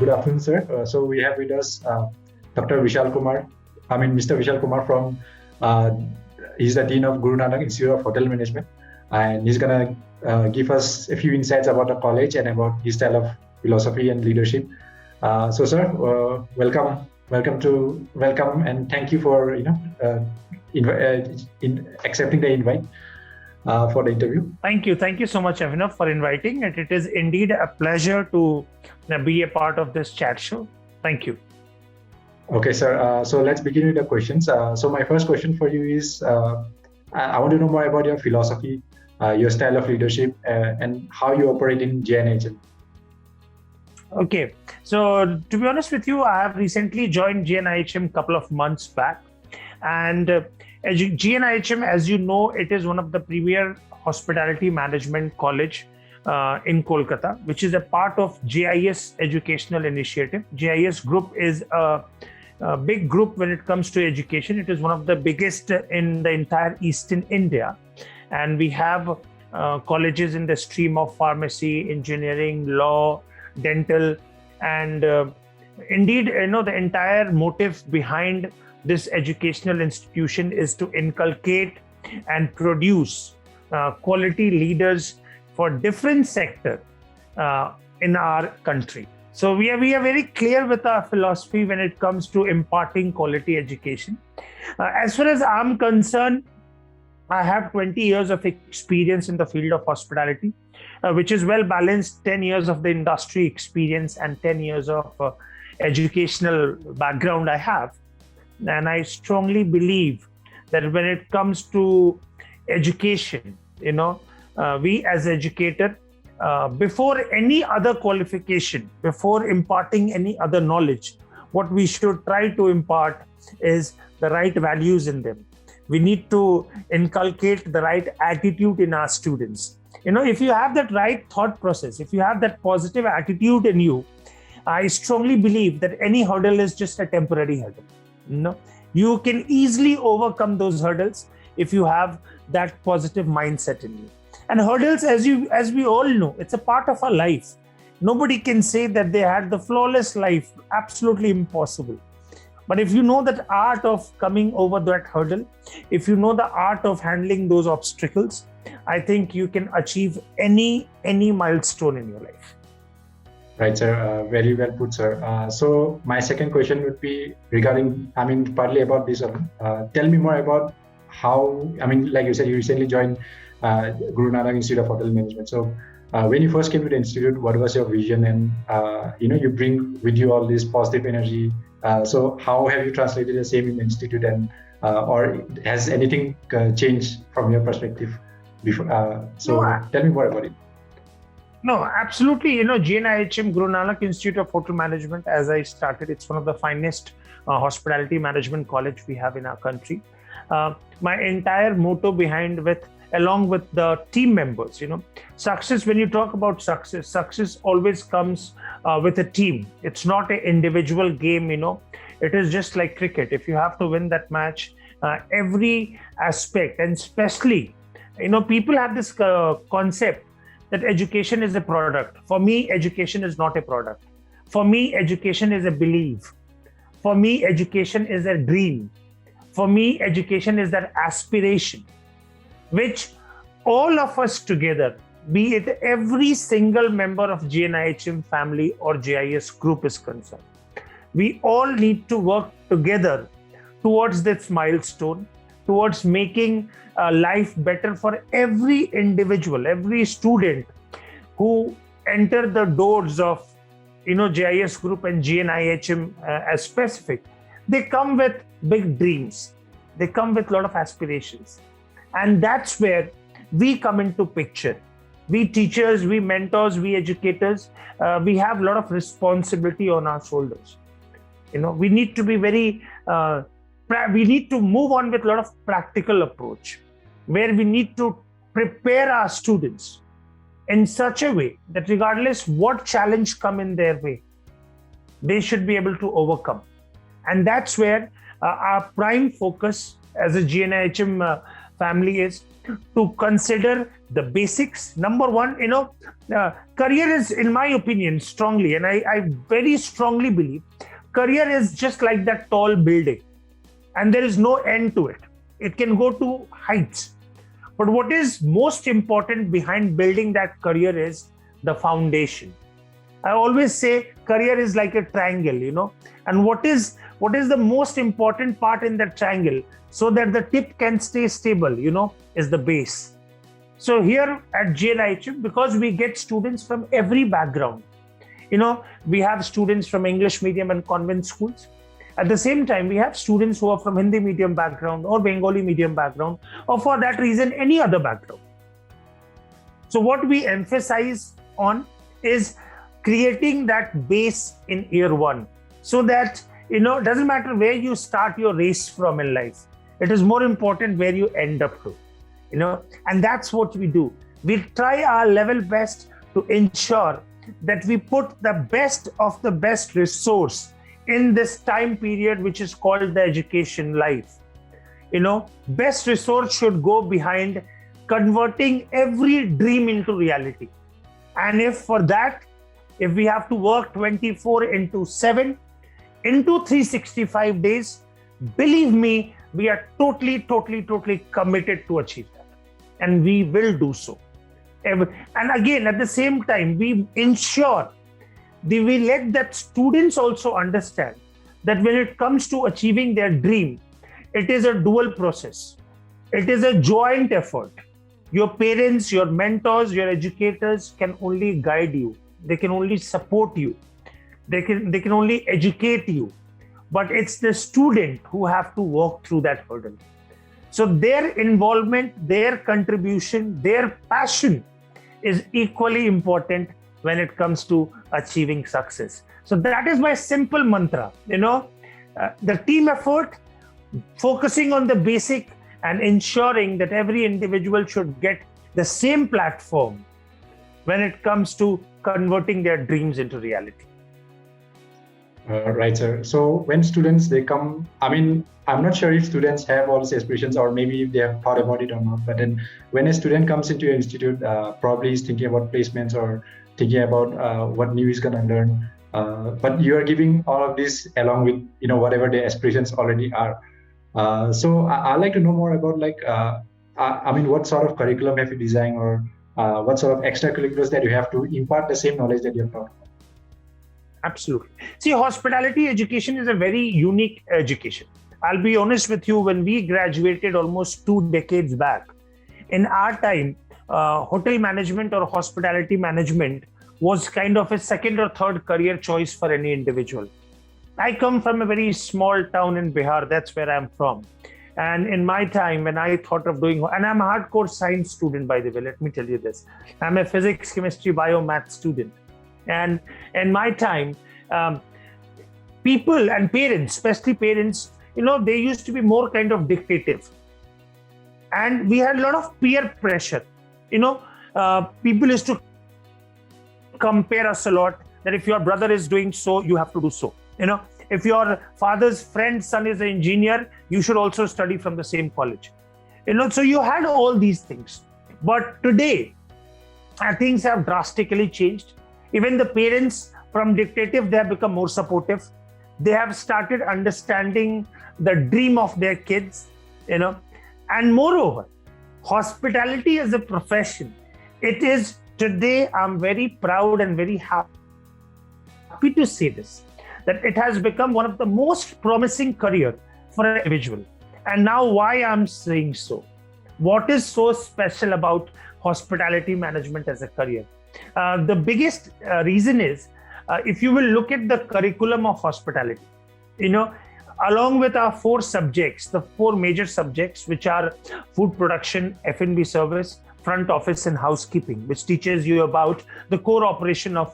Good afternoon, sir. So we have with us Dr. Vishal Kumar. Mr. Vishal Kumar from. Uh, he's the dean of Guru Nanak Institute of Hotel Management, and he's gonna give us a few insights about the college and about his style of philosophy and leadership. So, sir, welcome, and thank you for accepting the invite for the interview. Thank you so much, Avinav, for inviting. It is indeed a pleasure to be a part of this chat show. Thank you. Okay, sir. So let's begin with the questions. So my first question for you is, I want to know more about your philosophy, your style of leadership, and how you operate in JNHM. Okay, so to be honest with you, I have recently joined GNIHM a couple of months back, and GNIHM, as you know, it is one of the premier hospitality management college in Kolkata, which is a part of JIS Educational Initiative. JIS Group is a big group when it comes to education. It is one of the biggest in the entire Eastern India, and we have colleges in the stream of pharmacy, engineering, law, dental, and indeed, the entire motive behind this educational institution is to inculcate and produce quality leaders for different sectors in our country. So we are very clear with our philosophy when it comes to imparting quality education. As far as I'm concerned, I have 20 years of experience in the field of hospitality, which is well balanced, 10 years of the industry experience and 10 years of educational background I have. And I strongly believe that when it comes to education, we as educator, before any other qualification, before imparting any other knowledge, what we should try to impart is the right values in them. We need to inculcate the right attitude in our students. If you have that right thought process, if you have that positive attitude in you, I strongly believe that any hurdle is just a temporary hurdle. You can easily overcome those hurdles if you have that positive mindset in you. And hurdles, as we all know, it's a part of our life. Nobody can say that they had the flawless life. Absolutely impossible. But if you know that art of coming over that hurdle, if you know the art of handling those obstacles, I think you can achieve any milestone in your life. Right, sir. Very well put, sir. So my second question would be regarding, partly about this. Tell me more about how, like you said, you recently joined Guru Nanak Institute of Hotel Management. So when you first came to the institute, what was your vision? And, you bring with you all this positive energy. So how have you translated the same in the institute, and or has anything changed from your perspective before? Tell me more about it. No, absolutely. GNIHM, Guru Nanak Institute of Hotel Management, as I started, it's one of the finest hospitality management college we have in our country. My entire motto along with the team members, success, when you talk about success always comes with a team. It's not an individual game, it is just like cricket. If you have to win that match, every aspect, and especially, people have this concept that education is a product. For me, education is not a product. For me, education is a belief. For me, education is a dream. For me, education is that aspiration, which all of us together, be it every single member of GNIHM family or GIS group is concerned, we all need to work together towards this milestone, towards making life better for every individual, every student who enter the doors of GIS group and GNIHM as specific. They come with big dreams. They come with a lot of aspirations. And that's where we come into picture. We teachers, we mentors, we educators, we have a lot of responsibility on our shoulders. We need to be we need to move on with a lot of practical approach, where we need to prepare our students in such a way that regardless what challenge come in their way, they should be able to overcome. And that's where our prime focus as a GNIHM family is. to consider the basics. Number one, career is, in my opinion, strongly, and I very strongly believe, career is just like that tall building, and there is no end to it. It can go to heights. But what is most important behind building that career is the foundation. I always say career is like a triangle, and what is the most important part in that triangle so that the tip can stay stable, is the base. So here at JNIHM, because we get students from every background, we have students from English medium and convent schools. At the same time, we have students who are from Hindi medium background or Bengali medium background, or for that reason, any other background. So what we emphasize on is creating that base in year one, so that, it doesn't matter where you start your race from in life. It is more important where you end up to, and that's what we do. We try our level best to ensure that we put the best of the best resource in this time period, which is called the education life. Best resource should go behind converting every dream into reality. And if we have to work 24/7 into 365 days, believe me, we are totally committed to achieve that. And we will do so. And again, at the same time, we ensure that we let that students also understand that when it comes to achieving their dream, it is a dual process. It is a joint effort. Your parents, your mentors, your educators can only guide you. They can only support you. They can only educate you. But it's the student who have to walk through that hurdle. So their involvement, their contribution, their passion is equally important when it comes to achieving success. So that is my simple mantra. The team effort, focusing on the basic and ensuring that every individual should get the same platform when it comes to converting their dreams into reality. Right, sir. So when students, they come, I'm not sure if students have all these aspirations or maybe if they have thought about it or not, but then when a student comes into your institute, probably is thinking about placements or thinking about what new he's going to learn. But you are giving all of this along with, whatever their aspirations already are. So I'd like to know more about what sort of curriculum have you designed, or what sort of extracurriculars that you have to impart the same knowledge that you have taught? Absolutely. See, hospitality education is a very unique education. I'll be honest with you, when we graduated almost 2 decades back, in our time, hotel management or hospitality management was kind of a second or third career choice for any individual. I come from a very small town in Bihar, that's where I'm from. And in my time, when I thought of doing, and I'm a hardcore science student, by the way, let me tell you this. I'm a physics, chemistry, bio, math student. And in my time, people and parents, especially parents, they used to be more kind of dictative. And we had a lot of peer pressure. People used to compare us a lot, that if your brother is doing so, you have to do so. If your father's friend's son is an engineer, you should also study from the same college. So you had all these things. But today, things have drastically changed. Even the parents, from dictative, they have become more supportive. They have started understanding the dream of their kids, And moreover, hospitality as a profession, it is today, I'm very proud and very happy to say this, that it has become one of the most promising career for an individual. And now why I'm saying so? What is so special about hospitality management as a career? The biggest reason is, if you will look at the curriculum of hospitality, along with our 4 subjects, the 4 major subjects, which are food production, F&B service, front office, and housekeeping, which teaches you about the core operation of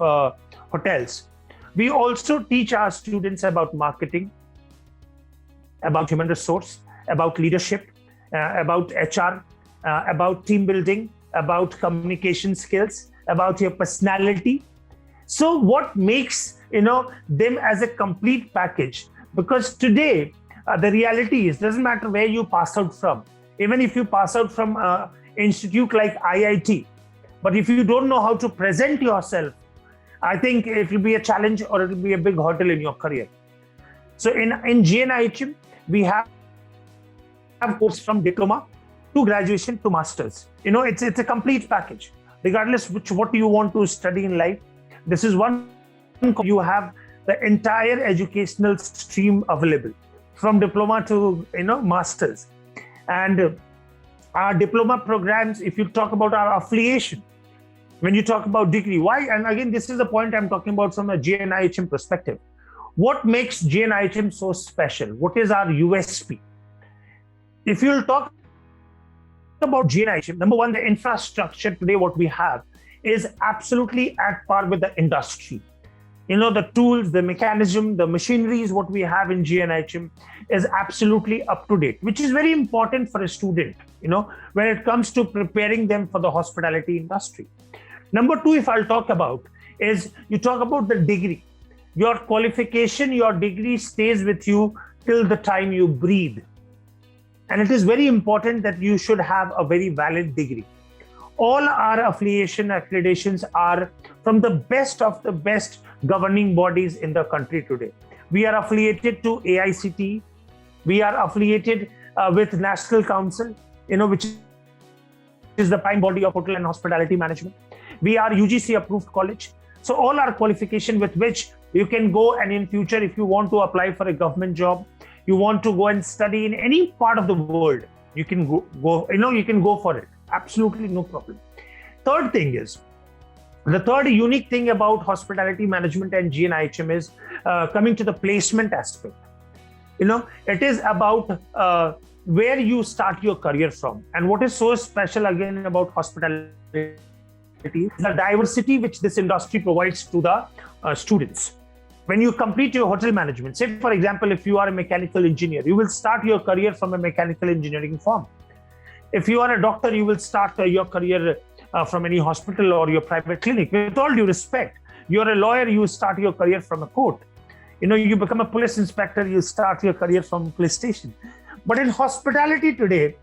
hotels. We also teach our students about marketing, about human resource, about leadership, about HR, about team building, about communication skills, about your personality. So what makes them as a complete package? Because today the reality is, doesn't matter where you pass out from. Even if you pass out from institute like IIT, but if you don't know how to present yourself, I think it will be a challenge or it will be a big hurdle in your career. So in JNIHM, we have course from diploma to graduation to masters. It's a complete package. Regardless what you want to study in life, this is one. You have the entire educational stream available, from diploma to masters. And our diploma programs, if you talk about our affiliation, when you talk about degree, why? And again, this is the point I'm talking about from a JNIHM perspective. What makes JNIHM so special? What is our USP? If you'll talk about JNIHM, number one, the infrastructure today, what we have is absolutely at par with the industry. The tools, the mechanism, the machineries, what we have in JNIHM is absolutely up to date, which is very important for a student, when it comes to preparing them for the hospitality industry. Number two, if I'll talk about, is you talk about the degree. Your qualification, your degree stays with you till the time you breathe. And it is very important that you should have a very valid degree. All our affiliation accreditations are from the best of the best governing bodies in the country today. We are affiliated to AICTE. We are affiliated with National Council, which is the prime body of hotel and hospitality management. We are UGC approved college. So all our qualification with which you can go, and in future, if you want to apply for a government job, you want to go and study in any part of the world, you can go, you can go for it. Absolutely no problem. Third thing is, the third unique thing about hospitality management and JNIHM is coming to the placement aspect. It is about where you start your career from. And what is so special again about hospitality is the diversity which this industry provides to the students. When you complete your hotel management, say for example, if you are a mechanical engineer, you will start your career from a mechanical engineering firm. If you are a doctor, you will start your career from any hospital or your private clinic. With all due respect, you're a lawyer, you start your career from a court. You become a police inspector, you start your career from a police station. But in hospitality today,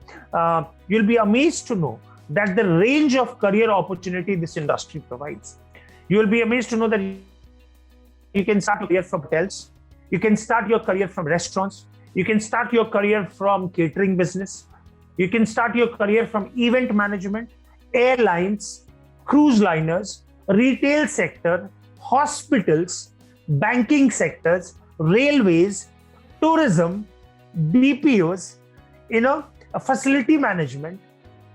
you'll be amazed to know that the range of career opportunity this industry provides. You will be amazed to know that you can start your career from hotels, you can start your career from restaurants, you can start your career from catering business, you can start your career from event management, airlines, cruise liners, retail sector, hospitals, banking sectors, railways, tourism, BPOs, facility management.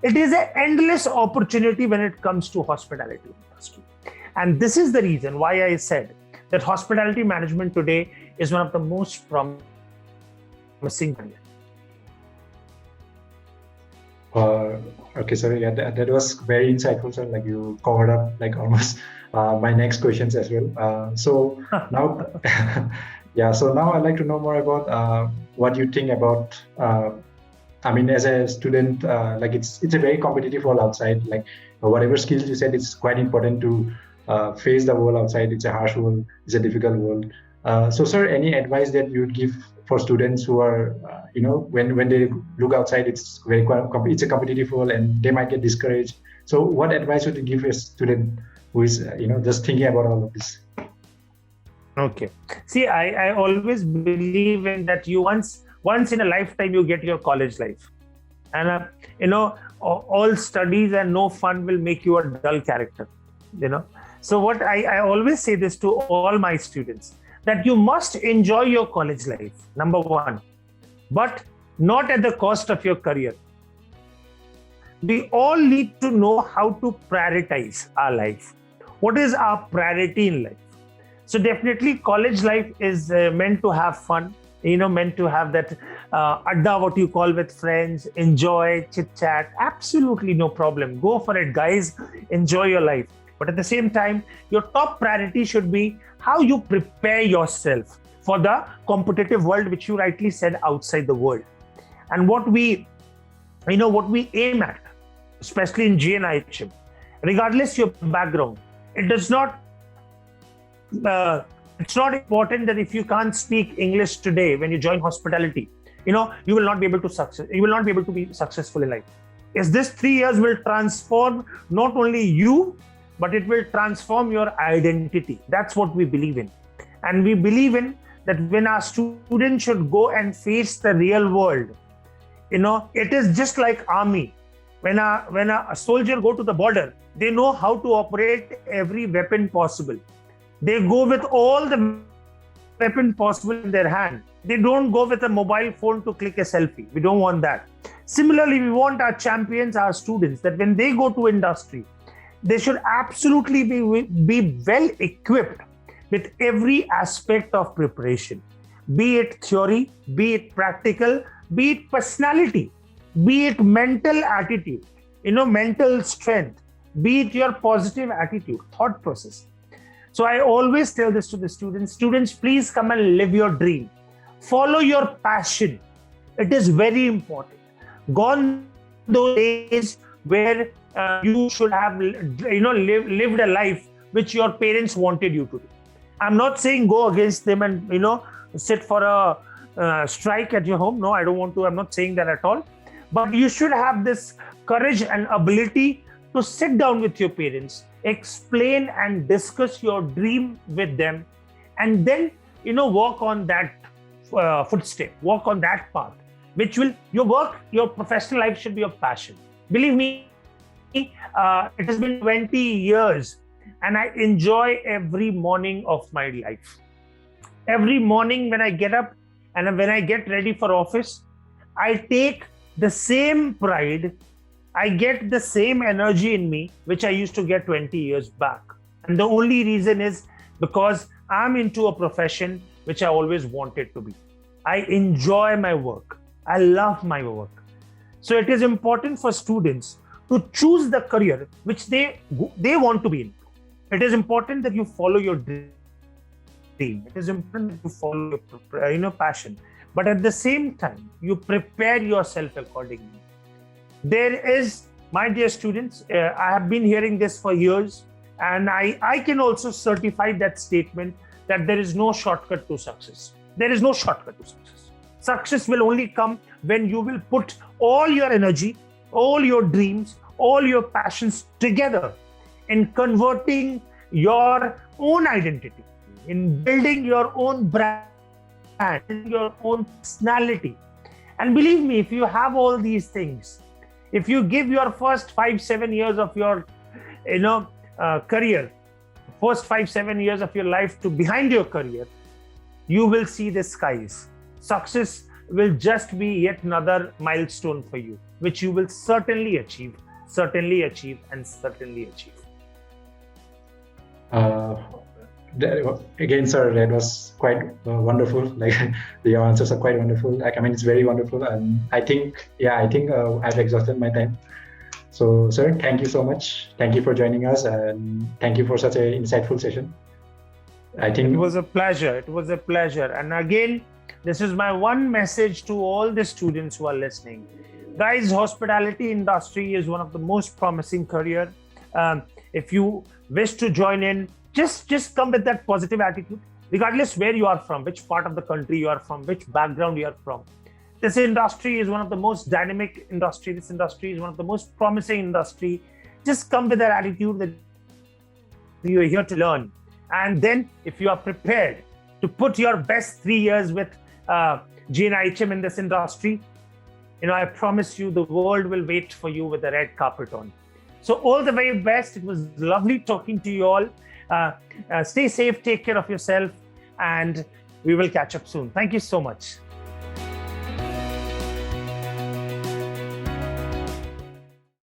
It is an endless opportunity when it comes to hospitality industry. And this is the reason why I said that hospitality management today is one of the most promising careers. Okay, sir. Yeah, that was very insightful, sir. Like you covered up like almost my next questions as well. So now, yeah. So now I'd like to know more about what you think about. As a student, like it's a very competitive world outside. Like whatever skills you said, it's quite important to face the world outside. It's a harsh world. It's a difficult world. So, sir, any advice that you would give for students who are, when they look outside, it's it's a competitive world and they might get discouraged. So, what advice would you give a student who is, just thinking about all of this? Okay. See, I always believe in that you once in a lifetime you get your college life, and all studies and no fun will make you a dull character. So what I always say this to all my students, that you must enjoy your college life, number one, but not at the cost of your career. We all need to know how to prioritize our life. What is our priority in life? So definitely college life is meant to have fun, meant to have that adda, what you call, with friends, enjoy, chit chat, absolutely no problem. Go for it, guys, enjoy your life. But at the same time, your top priority should be how you prepare yourself for the competitive world, which you rightly said, outside the world. And what we aim at, especially in JNIHM, regardless your background, it's not important that if you can't speak English today when you join hospitality, you will not be able to be successful in life. is this 3 years will transform not only you, but it will transform your identity. That's what we believe in. And we believe in that when our students should go and face the real world, it is just like army. When a soldier go to the border, they know how to operate every weapon possible. They go with all the weapon possible in their hand. They don't go with a mobile phone to click a selfie. We don't want that. Similarly, we want our champions, our students, that when they go to industry, they should absolutely be well equipped with every aspect of preparation, be it theory, be it practical, be it personality, be it mental attitude, mental strength, be it your positive attitude, thought process. So I always tell this to the students, please come and live your dream. Follow your passion. It is very important. Gone those days where you should have, lived a life which your parents wanted you to do. I'm not saying go against them and, sit for a strike at your home. No, I don't want to. I'm not saying that at all. But you should have this courage and ability to sit down with your parents, explain and discuss your dream with them, and then, walk on that footstep, walk on that path, which will, your professional life should be your passion. Believe me, it has been 20 years and I enjoy every morning of my life. Every morning when I get up and when I get ready for office, I take the same pride, I get the same energy in me, which I used to get 20 years back. And the only reason is because I'm into a profession which I always wanted to be. I enjoy my work. I love my work. So it is important for students to choose the career which they want to be in. It is important that you follow your dream. It is important that you follow your passion. But at the same time, you prepare yourself accordingly. There is, my dear students, I have been hearing this for years, and I can also certify that statement that there is no shortcut to success. There is no shortcut to success. Success will only come when you will put all your energy, all your dreams, all your passions together in converting your own identity, in building your own brand, your own personality. And believe me, if you have all these things, if you give your first 5-7 years of your career, first 5-7 years of your life to behind your career, you will see the skies. Success will just be yet another milestone for you, which you will certainly achieve. Again, sir, that was quite wonderful. Like your answers are quite wonderful. It's very wonderful, and I think I've exhausted my time. So, sir, thank you so much. Thank you for joining us, and thank you for such an insightful session. I think it was a pleasure. And again, this is my one message to all the students who are listening. Guys, hospitality industry is one of the most promising career. If you wish to join in, just come with that positive attitude, regardless where you are from, which part of the country you are from, which background you are from. This industry is one of the most dynamic industry. This industry is one of the most promising industry. Just come with that attitude that you are here to learn. And then if you are prepared to put your best 3 years with GNIHM in this industry, I promise you the world will wait for you with the red carpet on. So all the very best. It was lovely talking to you all. Stay safe, take care of yourself, and we will catch up soon. Thank you so much.